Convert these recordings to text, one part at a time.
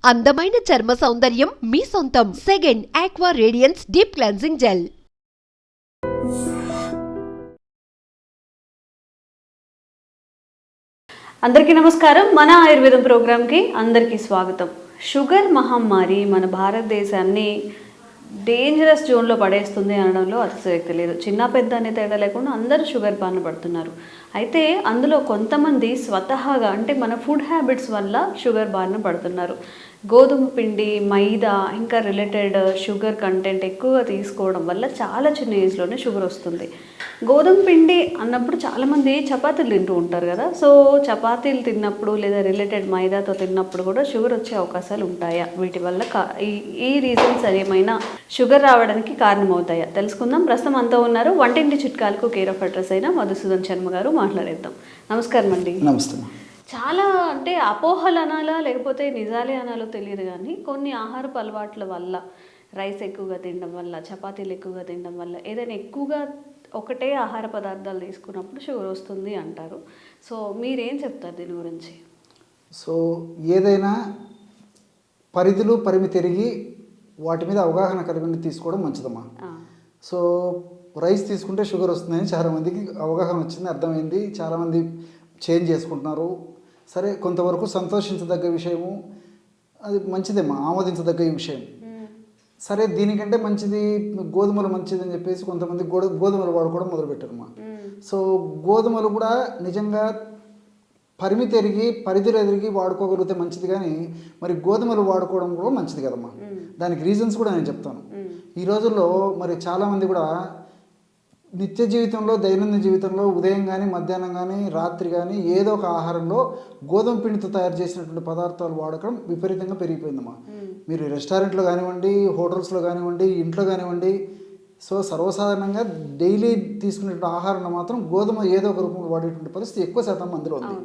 అందమైన చర్మ సౌందర్యం మీ సొంతం. Second aqua radiance deep cleansing gel. అందరికీ నమస్కారం. మన ఆయుర్వేదం ప్రోగ్రామ్కి అందరికీ స్వాగతం. షుగర్ మహమ్మారి మన భారతదేశాన్ని డేంజరస్ జోన్లో పడేస్తుంది అనడంలో అతిశయోక్తి లేదు. చిన్న పెద్ద అనే తేడా లేకుండా అందరూ షుగర్ బారిన పడుతున్నారు. అయితే అందులో కొంతమంది స్వతహాగా అంటే మన ఫుడ్ హ్యాబిట్స్ వల్ల షుగర్ బారిన పడుతున్నారు. గోధుమ పిండి, మైదా ఇంకా రిలేటెడ్ షుగర్ కంటెంట్ ఎక్కువగా తీసుకోవడం వల్ల చాలా చిన్న ఏజ్లోనే షుగర్ వస్తుంది. గోధుమ పిండి అన్నప్పుడు చాలామంది చపాతీలు తింటూ ఉంటారు కదా. సో చపాతీలు తిన్నప్పుడు లేదా రిలేటెడ్ మైదాతో తిన్నప్పుడు కూడా షుగర్ వచ్చే అవకాశాలు ఉంటాయా? వీటి వల్ల ఈ రీజన్స్ ఏమైనా షుగర్ రావడానికి కారణమవుతాయా తెలుసుకుందాం. ప్రస్తుతం అంతా ఉన్నారు వంటింటి చిట్కాలకు కేర్ ఆఫ్ అడ్రస్ అయిన మధుసూదన్ శర్మ గారు. మాట్లాడేద్దాం. నమస్కారం అండి. నమస్తే. చాలా అంటే అపోహలు అనాలా లేకపోతే నిజాలే అనాలో తెలియదు కానీ కొన్ని ఆహారపు అలవాట్ల వల్ల, రైస్ ఎక్కువగా తినడం వల్ల, చపాతీలు ఎక్కువగా తినడం వల్ల, ఏదైనా ఎక్కువగా ఒకటే ఆహార పదార్థాలు తీసుకున్నప్పుడు షుగర్ వస్తుంది అంటారు. సో మీరేం చెప్తారు దీని గురించి? సో ఏదైనా పరిధులు పరిమితి ఎరిగి వాటి మీద అవగాహన కలిగి తీసుకోవడం మంచిదమ్మా. సో రైస్ తీసుకుంటే షుగర్ వస్తుందని చాలామందికి అవగాహన వచ్చింది, అర్థమైంది. చాలామంది చేంజ్ చేసుకుంటున్నారు. సరే, కొంతవరకు సంతోషించదగ్గ విషయము, అది మంచిదేమా, ఆమోదించదగ్గ విషయం. సరే, దీనికంటే మంచిది గోధుమలు మంచిది అని చెప్పేసి కొంతమంది గోధుమలు వాడుకోవడం మొదలుపెట్టారమ్మా. సో గోధుమలు కూడా నిజంగా పరిమితి ఎరిగి పరిధులు ఎరిగి వాడుకోగలిగితే మంచిది, కానీ మరి గోధుమలు వాడుకోవడం కూడా మంచిది కదమ్మా. దానికి రీజన్స్ కూడా నేను చెప్తాను. ఈ రోజుల్లో మరి చాలామంది కూడా నిత్య జీవితంలో, దైనందిన జీవితంలో ఉదయం కానీ, మధ్యాహ్నం కానీ, రాత్రి కానీ ఏదో ఒక ఆహారంలో గోధుమ పిండితో తయారు చేసినటువంటి పదార్థాలు వాడకం విపరీతంగా పెరిగిపోయిందమ్మా. మీరు రెస్టారెంట్లో కానివ్వండి, హోటల్స్లో కానివ్వండి, ఇంట్లో కానివ్వండి, సో సర్వసాధారణంగా డైలీ తీసుకునేటువంటి ఆహారంలో మాత్రం గోధుమ ఏదో ఒక రూపంలో వాడేటువంటి పరిస్థితి ఎక్కువ శాతం అందులో ఉంది.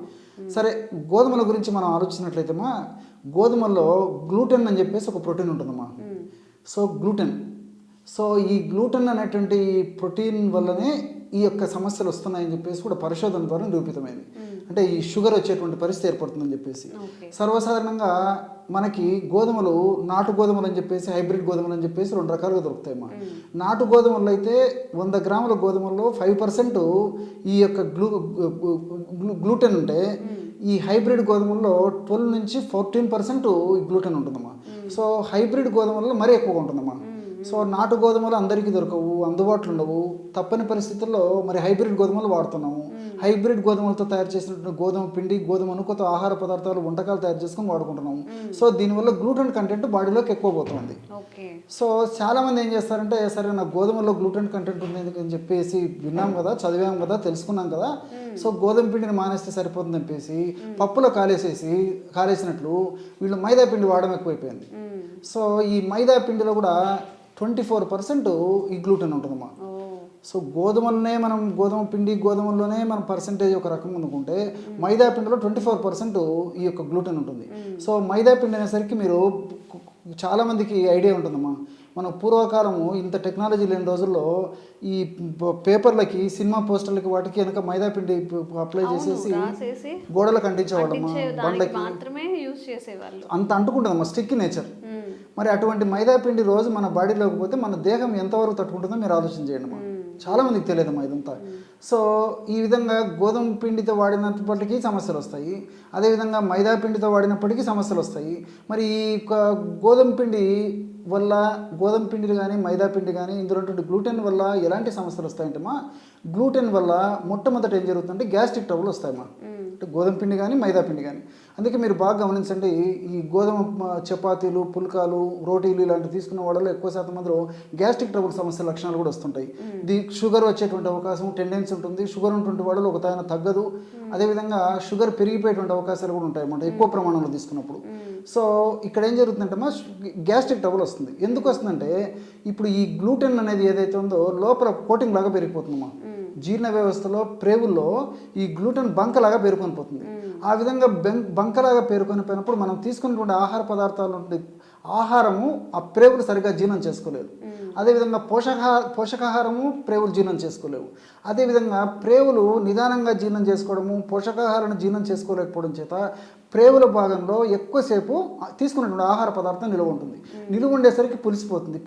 సరే, గోధుమల గురించి మనం ఆలోచించినట్లయితే గోధుమల్లో గ్లూటెన్ అని చెప్పేసి ఒక ప్రోటీన్ ఉంటుందమ్మా. సో గ్లూటెన్, సో ఈ గ్లూటెన్ అనేటువంటి ప్రోటీన్ వల్లనే ఈ యొక్క సమస్యలు వస్తున్నాయని చెప్పేసి కూడా పరిశోధన ద్వారా నిరూపితమైంది. అంటే ఈ షుగర్ వచ్చేటువంటి పరిస్థితి ఏర్పడుతుందని చెప్పేసి. సర్వసాధారణంగా మనకి గోధుమలు, నాటు గోధుమలు అని చెప్పేసి, హైబ్రిడ్ గోధుమలు అని చెప్పేసి రెండు రకాలుగా దొరుకుతాయమ్మా. నాటు గోధుమలు అయితే 100 గ్రాముల గోధుమల్లో 5% ఈ యొక్క గ్లూటెన్ ఉంటే, ఈ హైబ్రిడ్ గోధుమల్లో 12 నుంచి 14% ఈ గ్లూటెన్ ఉంటుందమ్మా. సో హైబ్రిడ్ గోధుమల్లో మరీ ఎక్కువగా ఉంటుందమ్మా. సో నాటు గోధుమలు అందరికీ దొరకవు, అందుబాటులో ఉండవు. తప్పని పరిస్థితుల్లో మరి హైబ్రిడ్ గోధుమలు వాడుతున్నాము. హైబ్రిడ్ గోధుమలతో తయారు చేసినటువంటి గోధుమ పిండి, గోధుమ అనుకొత ఆహార పదార్థాలు, వంటకాలు తయారు చేసుకొని వాడుకుంటున్నాము. సో దీనివల్ల గ్లూటెన్ కంటెంట్ బాడీలోకి ఎక్కువ పోతుంది. సో చాలామంది ఏం చేస్తారంటే, సరే నాకు గోధుమలో గ్లూటెన్ కంటెంట్ ఉంది అని చెప్పేసి విన్నాం కదా, చదివాం కదా, తెలుసుకున్నాం కదా, సో గోధుమ పిండిని మానేస్తే సరిపోతుంది చెప్పేసి పప్పులో కాలేసినట్లు వీళ్ళు మైదా పిండి వాడడం ఎక్కువైపోయింది. సో ఈ మైదా పిండిలో కూడా 24% ఈ గ్లూటెన్ ఉంటుందమ్మా. సో గోధుమ పిండి, గోధుమల్లోనే మనం పర్సంటేజ్ ఒక రకం అనుకుంటే, మైదా పిండిలో 24% ఈ యొక్క గ్లూటెన్ ఉంటుంది. సో మైదా పిండి అనేసరికి మీరు చాలామందికి ఐడియా ఉంటుందమ్మా. మన పూర్వకాలము ఇంత టెక్నాలజీ లేని రోజుల్లో ఈ పేపర్లకి, సినిమా పోస్టర్లకి, వాటికి వెనక మైదా పిండి అప్లై చేసేసి గోడలకు అంటించేవాళ్ళమ్మా, బండ్లకి. అంత అంటుకుంటుందమ్మా, స్టిక్ నేచర్. మరి అటువంటి మైదా పిండి రోజు మన బాడీలోకి పోతే మన దేహం ఎంతవరకు తట్టుకుంటుందో మీరు ఆలోచన చేయండి అమ్మా. చాలామందికి తెలియదమ్మా ఇదంతా. సో ఈ విధంగా గోధుమ పిండితో వాడినప్పటికీ సమస్యలు వస్తాయి, అదేవిధంగా మైదా పిండితో వాడినప్పటికీ సమస్యలు వస్తాయి. మరి ఈ గోధుమ పిండి వల్ల, గోధుమ పిండి కానీ, మైదా పిండి కానీ, ఇందులో గ్లూటెన్ వల్ల ఎలాంటి సమస్యలు వస్తాయంటేమా, గ్లూటెన్ వల్ల మొట్టమొదట ఏం జరుగుతుందంటే గ్యాస్ట్రిక్ ట్రబుల్ వస్తాయమ్మా. అంటే గోధుమ పిండి కానీ, మైదా పిండి కానీ. అందుకే మీరు బాగా గమనించండి, ఈ గోధుమ చపాతీలు, పుల్కాలు, రోటీలు ఇలాంటివి తీసుకున్న వాళ్ళలో ఎక్కువ శాతం మందిలో గ్యాస్ట్రిక్ ట్రబుల్ సమస్య లక్షణాలు కూడా వస్తుంటాయి. షుగర్ వచ్చేటువంటి అవకాశం, టెండెన్సీ ఉంటుంది. షుగర్ ఉన్నటువంటి వాళ్ళు ఒక తాయన తగ్గదు. అదేవిధంగా షుగర్ పెరిగిపోయేటువంటి అవకాశాలు కూడా ఉంటాయి అన్నమాట ఎక్కువ ప్రమాణంలో తీసుకున్నప్పుడు. సో ఇక్కడ ఏం జరుగుతుందంటే గ్యాస్ట్రిక్ ట్రబుల్ వస్తుంది. ఎందుకు వస్తుందంటే, ఇప్పుడు ఈ గ్లూటెన్ అనేది ఏదైతే ఉందో లోపల కోటింగ్ లాగా పెరిగిపోతుందమ్మా. జీర్ణ వ్యవస్థలో, ప్రేవుల్లో ఈ గ్లూటెన్ బంకలాగా పేరుకొని పోతుంది. ఆ విధంగా బంకలాగా పేరుకొని పోయినప్పుడు మనం తీసుకున్నటువంటి ఆహార పదార్థాలు ఆహారము ఆ ప్రేవులు సరిగ్గా జీర్ణం చేసుకోలేదు. అదేవిధంగా పోషకాహారము ప్రేవులు జీర్ణం చేసుకోలేవు. అదేవిధంగా ప్రేవులు నిదానంగా జీర్ణం చేసుకోవడము, పోషకాహారాన్ని జీర్ణం చేసుకోలేకపోవడం చేత ప్రేగుల భాగంలో ఎక్కువసేపు తీసుకున్నటువంటి ఆహార పదార్థం నిలువ ఉంటుంది. నిలువ ఉండేసరికి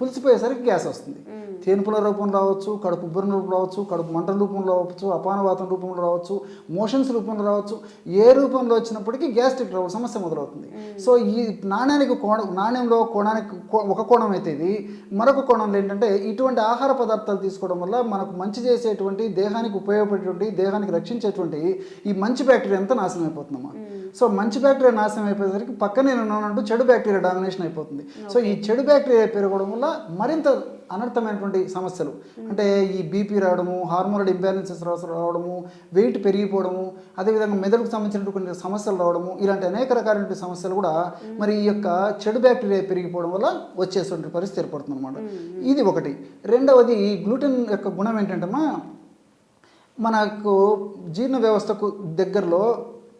పులిసిపోయేసరికి గ్యాస్ వస్తుంది. తేనుపుల రూపంలో రావచ్చు, కడుపు ఉబ్బరం రూపంలో రావచ్చు, కడుపు మంటల రూపంలో రావచ్చు, అపానవాతం రూపంలో రావచ్చు, మోషన్స్ రూపంలో రావచ్చు. ఏ రూపంలో వచ్చినప్పటికీ గ్యాస్ట్రిక్ ట్రబుల్ సమస్య మొదలవుతుంది. సో ఈ నాణ్యంలో కోణానికి ఒక కోణం అయితే ఇది, మరొక కోణంలో ఏంటంటే ఇటువంటి ఆహార పదార్థాలు తీసుకోవడం వల్ల మనకు మంచి చేసేటువంటి, దేహానికి ఉపయోగపడేటువంటి, దేహానికి రక్షించేటువంటి ఈ మంచి బ్యాక్టీరియా అంతా నాశనం అయిపోతుందమ్మా. సో మంచి బ్యాక్టీరియా నాశనం అయిపోయేసరికి పక్కనే ఉన్నానంటూ చెడు బ్యాక్టీరియా డామినేషన్ అయిపోతుంది. సో ఈ చెడు బ్యాక్టీరియా పెరగడం వల్ల మరింత అనర్థమైనటువంటి సమస్యలు, అంటే ఈ బీపీ రావడము, హార్మోనల్ ఇంబ్యాలెన్సెస్ రావడము, వెయిట్ పెరిగిపోవడము, అదేవిధంగా మెదడుకు సంబంధించినటువంటి సమస్యలు రావడము, ఇలాంటి అనేక రకాలైన సమస్యలు కూడా మరి ఈ యొక్క చెడు బ్యాక్టీరియా పెరిగిపోవడం వల్ల వచ్చేటువంటి పరిస్థితి ఏర్పడుతుంది అనమాట. ఇది ఒకటి. రెండవది, గ్లూటెన్ యొక్క గుణం ఏంటంటే మనకు జీర్ణ వ్యవస్థకు దగ్గరలో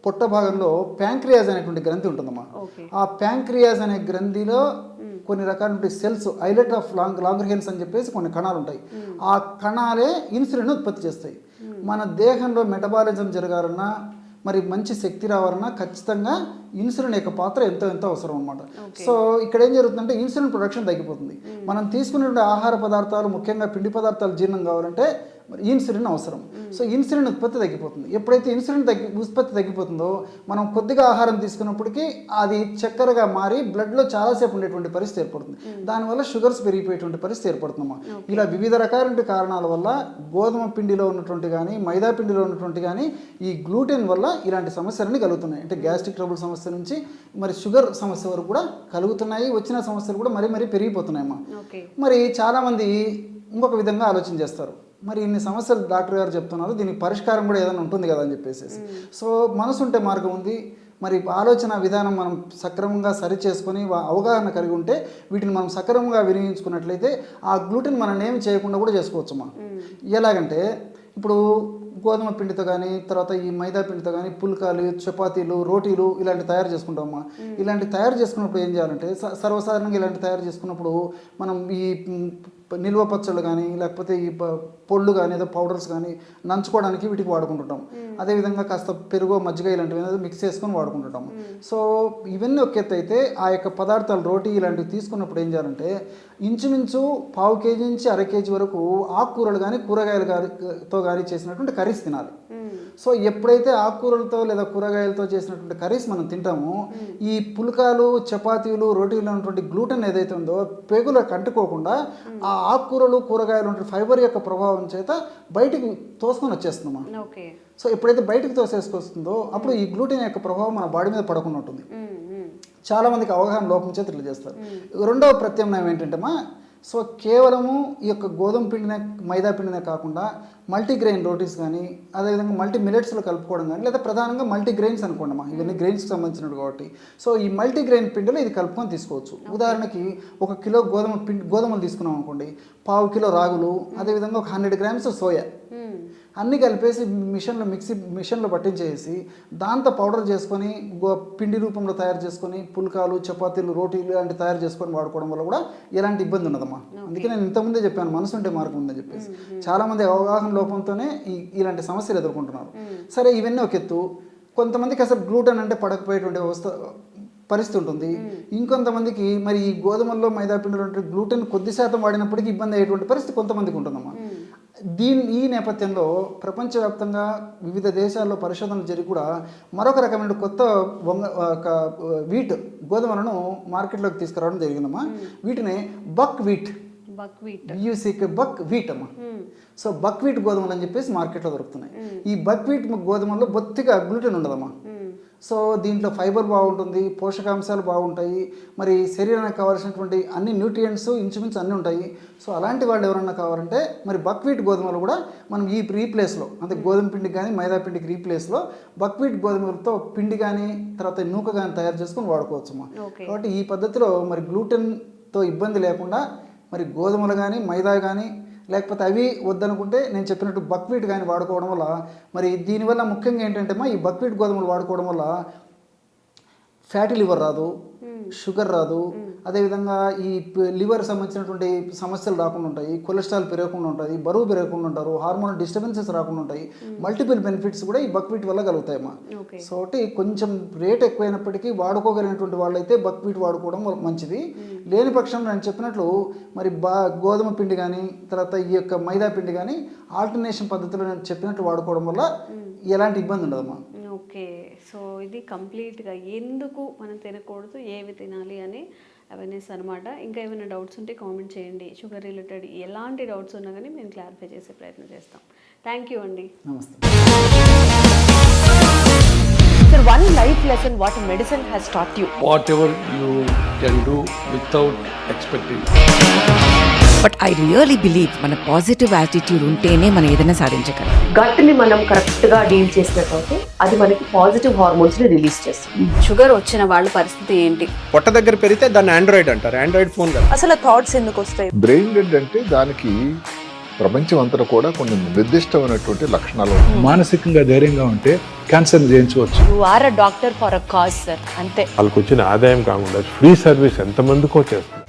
పొట్ట భాగంలో ప్యాంక్రియాజ్ అనేటువంటి గ్రంథి ఉంటుందమ్మా. ఆ ప్యాంక్రియాజ్ అనే గ్రంథిలో కొన్ని రకాల సెల్స్, ఐలెట్ ఆఫ్ లాంగర్హెన్స్ అని చెప్పేసి కొన్ని కణాలు ఉంటాయి. ఆ కణాలే ఇన్సులిన్ ఉత్పత్తి చేస్తాయి. మన దేహంలో మెటబాలిజం జరగాలన్నా, మరి మంచి శక్తి రావాలన్నా ఖచ్చితంగా ఇన్సులిన్ యొక్క పాత్ర ఎంతో అవసరం అనమాట. సో ఇక్కడ ఏం జరుగుతుందంటే ఇన్సులిన్ ప్రొడక్షన్ తగ్గిపోతుంది. మనం తీసుకునే ఆహార పదార్థాలు, ముఖ్యంగా పిండి పదార్థాలు జీర్ణం కావాలంటే ఇన్సులిన్ అవసరం. సో ఇన్సులిన్ ఉత్పత్తి తగ్గిపోతుంది. ఎప్పుడైతే ఇన్సులిన్ ఉత్పత్తి తగ్గిపోతుందో మనం కొద్దిగా ఆహారం తీసుకున్నప్పటికీ అది చక్కెరగా మారి బ్లడ్లో చాలాసేపు ఉండేటువంటి పరిస్థితి ఏర్పడుతుంది. దానివల్ల షుగర్స్ పెరిగిపోయేటువంటి పరిస్థితి ఏర్పడుతుందమ్మా. ఇలా వివిధ రకాల కారణాల వల్ల గోధుమ పిండిలో ఉన్నటువంటి కానీ, మైదా పిండిలో ఉన్నటువంటి కానీ ఈ గ్లూటెన్ వల్ల ఇలాంటి సమస్యలన్నీ కలుగుతున్నాయి. అంటే గ్యాస్ట్రిక్ ట్రబుల్ సమస్య నుంచి మరి షుగర్ సమస్య వరకు కూడా కలుగుతున్నాయి. వచ్చిన సమస్యలు కూడా మరీ పెరిగిపోతున్నాయమ్మా. మరి చాలామంది ఇంకొక విధంగా ఆలోచన చేస్తారు, మరి ఇన్ని సమస్యలు డాక్టర్ గారు చెప్తున్నారు, దీనికి పరిష్కారం కూడా ఏదైనా ఉంటుంది కదా అని చెప్పేసి. సో మనసు ఉంటే మార్గం ఉంది. మరి ఆలోచన విధానం మనం సక్రమంగా సరి చేసుకొని అవగాహన కలిగి ఉంటే వీటిని మనం సక్రమంగా వినియోగించుకున్నట్లయితే ఆ గ్లూటెన్ మనం ఏమి చేయకుండా కూడా చేసుకోవచ్చమ్మా. ఎలాగంటే ఇప్పుడు గోధుమ పిండితో కానీ, తర్వాత ఈ మైదా పిండితో కానీ పుల్కాలు, చపాతీలు, రోటీలు ఇలాంటి తయారు చేసుకుంటామమ్మా. ఇలాంటి తయారు చేసుకున్నప్పుడు ఏం చేయాలంటే, సర్వసాధారణంగా ఇలాంటి తయారు చేసుకున్నప్పుడు మనం ఈ నిల్వ పచ్చళ్ళు కానీ, లేకపోతే ఈ పొళ్ళు కానీ, ఏదో పౌడర్స్ కానీ నంచుకోవడానికి వీటికి వాడుకుంటుంటాం. అదేవిధంగా కాస్త పెరుగు, మజ్జిగ ఇలాంటివి ఏదో మిక్స్ చేసుకొని వాడుకుంటుంటాము. సో ఇవన్నీ ఒక ఎత్తు అయితే, ఆ యొక్క పదార్థాలు రోటీ ఇలాంటివి తీసుకున్నప్పుడు ఏం చేయాలంటే ఇంచుమించు 1/2 కేజీ నుంచి 1/2 కేజీ వరకు ఆకుకూరలు కానీ, కూరగాయలతో కానీ చేసినటువంటి కర్రీస్ తినాలి. సో ఎప్పుడైతే ఆకుకూరలతో లేదా కూరగాయలతో చేసినటువంటి కర్రీస్ మనం తింటామో ఈ పుల్కాలు, చపాతీలు, రోటీలు ఉన్నటువంటి గ్లూటెన్ ఏదైతే ఉందో పేగులకు అంటుకోకుండా ఆ ఆకుకూరలు, కూరగాయలు ఉన్నటువంటి ఫైబర్ యొక్క ప్రభావం చేత బయటికి తోసుకొని వచ్చేస్తుందమ్మా. సో ఎప్పుడైతే బయటికి తోసేసుకొస్తుందో అప్పుడు ఈ గ్లూటెన్ యొక్క ప్రభావం మన బాడీ మీద పడకుండా ఉంటుంది. చాలామందికి అవగాహన లోపం చేత ఇట్లా చేస్తారు. రెండవ ప్రత్యామ్నాయం ఏంటంటే సో కేవలము ఈ యొక్క గోధుమ పిండినే, మైదా పిండినే కాకుండా మల్టీగ్రెయిన్ రోటీస్ కానీ, అదేవిధంగా మల్టీ మిలెట్స్లో కలుపుకోవడం కానీ, లేదా ప్రధానంగా మల్టీగ్రెయిన్స్ అనుకోండమ్మా. ఇవన్నీ గ్రెయిన్స్కి సంబంధించినవి కాబట్టి సో ఈ మల్టీగ్రెయిన్ పిండిలో ఇది కలుపుకొని తీసుకోవచ్చు. ఉదాహరణకి 1 కిలో గోధుమలు తీసుకున్నాం అనుకోండి, 1/2 కిలో రాగులు, అదేవిధంగా ఒక 100 గ్రామ్స్ సోయా అన్నీ కలిపేసి మిషన్లో పట్టించేసి దాంతో పౌడర్ చేసుకొని పిండి రూపంలో తయారు చేసుకొని పుల్కాలు, చపాతీలు, రోటీలు లాంటి తయారు చేసుకొని వాడుకోవడం వల్ల కూడా ఎలాంటి ఇబ్బంది ఉండదమ్మా. అందుకే నేను ఇంతకుముందే చెప్పాను, మనసు ఉంటే మార్గం ఉందని చెప్పేసి. చాలామంది అవగాహన లోపంతోనే ఇలాంటి సమస్యలు ఎదుర్కొంటున్నారు. సరే, ఇవన్నీ ఒక ఎత్తు. కొంతమందికి అసలు గ్లూటెన్ అంటే పడకపోయేటువంటి పరిస్థితి ఉంటుంది. ఇంకొంతమందికి మరి ఈ గోధుమల్లో, మైదా పిండిలో గ్లూటెన్ కొద్ది శాతం వాడినప్పటికీ ఇబ్బంది అయ్యేటువంటి పరిస్థితి కొంతమందికి ఉంటుందమ్మా. ఈ నేపథ్యంలో ప్రపంచవ్యాప్తంగా వివిధ దేశాల్లో పరిశోధనలు జరిగి కూడా మరొక రకమైన కొత్త వీట్ గోధుమలను మార్కెట్లోకి తీసుకురావడం జరిగిందమ్మా. వీటిని బక్ వీట్ అమ్మా. సో బక్ వీట్ గోధుమలు అని చెప్పేసి మార్కెట్లో దొరుకుతున్నాయి. ఈ బక్ వీట్ గోధుమల్లో బొత్తిగా గ్లూటెన్ ఉండదమ్మా. సో దీంట్లో ఫైబర్ బాగుంటుంది, పోషకాంశాలు బాగుంటాయి, మరి శరీరానికి కావాల్సినటువంటి అన్ని న్యూట్రియంట్స్ ఇంచుమించు అన్నీ ఉంటాయి. సో అలాంటి వాళ్ళు ఎవరన్నా కావాలంటే మరి బక్వీట్ గోధుమలు కూడా మనం ఈ రీప్లేస్లో, అంటే గోధుమ పిండికి కానీ మైదా పిండికి రీప్లేస్లో బక్వీట్ గోధుమలతో పిండి కానీ, తర్వాత నూక కానీ తయారు చేసుకొని వాడుకోవచ్చు అమ్మా. కాబట్టి ఈ పద్ధతిలో మరి గ్లూటెన్తో ఇబ్బంది లేకుండా మరి గోధుమలు కానీ, మైదా కానీ, లేకపోతే అవి వద్దనుకుంటే నేను చెప్పినట్టు బక్వీట్ కానీ వాడుకోవడం వల్ల మరి దీనివల్ల ముఖ్యంగా ఏంటంటే ఈ బక్వీట్ గోధుమలు వాడుకోవడం వల్ల ఫ్యాటీ లివర్ రాదు, షుగర్ రాదు. అదేవిధంగా ఈ లివర్ సంబంధించినటువంటి సమస్యలు రాకుండా ఉంటాయి, కొలెస్ట్రాల్ పెరగకుండా ఉంటుంది, బరువు పెరగకుండా ఉంటారు, హార్మోన్ డిస్టర్బెన్సెస్ రాకుండా ఉంటాయి. మల్టిపుల్ బెనిఫిట్స్ కూడా ఈ బక్వీట్ వల్ల కలుగుతాయమ్మా. సో ఒకటి కొంచెం రేట్ ఎక్కువైనప్పటికీ వాడుకోగలిగినటువంటి వాళ్ళైతే బక్వీట్ వాడుకోవడం మంచిది. లేని పక్షంలో నేను చెప్పినట్లు మరి గోధుమ పిండి కానీ తర్వాత ఈ యొక్క మైదా పిండి కానీ ఆల్టర్నేషన్ పద్ధతిలో నేను చెప్పినట్లు వాడుకోవడం వల్ల ఎలాంటి ఇబ్బంది ఉండదమ్మా. ఓకే, సో ఇది కంప్లీట్గా ఎందుకు మనం తినకూడదు, ఏవి తినాలి అని అవేర్నెస్ అనమాట. ఇంకా ఏమైనా డౌట్స్ ఉంటే కామెంట్ చేయండి. షుగర్ రిలేటెడ్ ఎలాంటి డౌట్స్ ఉన్నా కానీ మేము క్లారిఫై చేసే ప్రయత్నం చేస్తాం. థ్యాంక్ యూ అండి. నమస్తే. Sir, one life lesson what medicine has taught you. Whatever you can do without expecting. But I really believe మన పాజిటివ్ యాటిట్యూడ్ ఉంటేనే మనం ఏదైనా సాధించగలం. గట్ని మనం కరెక్ట్గా డీల్ చేసినట్లయితే అది మనకి పాజిటివ్ హార్మోన్స్ని రిలీజ్ చేస్తుంది. షుగర్ వచ్చిన వాళ్ళ పరిస్థితి ఏంటి? పొట్ట దగ్గర పెరిగితే దాన్ని ఆండ్రాయిడ్ అంటారు, ఆండ్రాయిడ్ ఫోన్ కదా. అసలు థాట్స్ ఎందుకు వస్తాయి? బ్రెయిన్ డెడ్ అంటే దానికి ప్రపంచం అంతా కూడా కొన్ని నిర్దిష్టమైనటువంటి లక్షణాలు ఉంటాయి. మానసికంగా ధైర్యంగా ఉంటే క్యాన్సర్ జయించవచ్చు. You are a doctor for a cause sir, అంతే. వాళ్ళకి వచ్చిన ఆదాయం కాకుండా ఫ్రీ సర్వీస్ ఎంతమందికో చేస్తుంది.